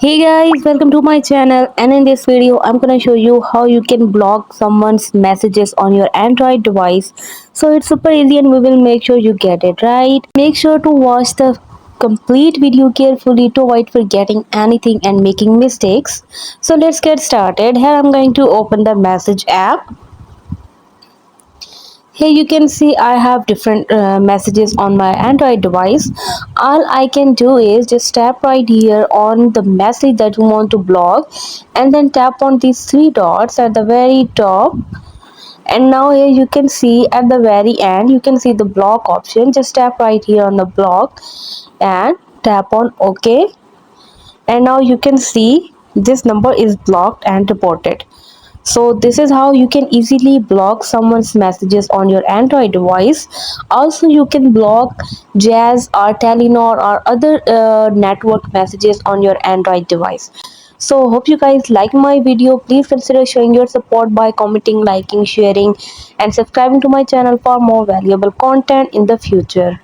Hey guys, welcome to my channel, and in this video I'm gonna show you how you can block someone's messages on your Android device. So it's super easy and we will make sure you get it right. Make sure to watch the complete video carefully to avoid forgetting anything and making mistakes. So let's get started. Here I'm going to open the message app. Here you can see I have different messages on my Android device. All I can do is just tap right here on the message that you want to block, and then tap on these three dots at the very top. And now here you can see at the very end you can see the block option. Just tap right here on the block and tap on OK, and now you can see this number is blocked and reported. So this is how you can easily block someone's messages on your Android device. Also you can block Jazz or Telenor or other network messages on your Android device. So hope you guys like my video. Please consider showing your support by commenting, liking, sharing and subscribing to my channel for more valuable content in the future.